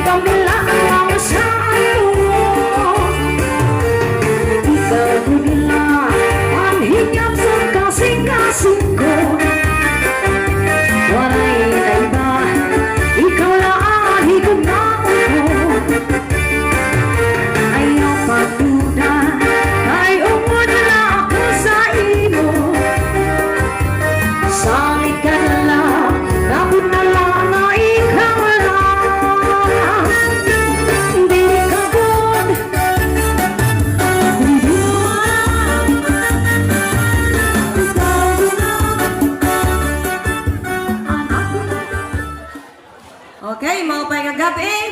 kami lang ang masayo. Ikaw nila ang hingap sa kasing-kasing ko. Waray na iba, ikaw lang ang higong na ko. Ayaw pagduda, ay umod na ako sa imo. Salit ka na lang, kapit na lang na ikaw lang. Hindi ka good, hindi Okay, mga pagkagabi.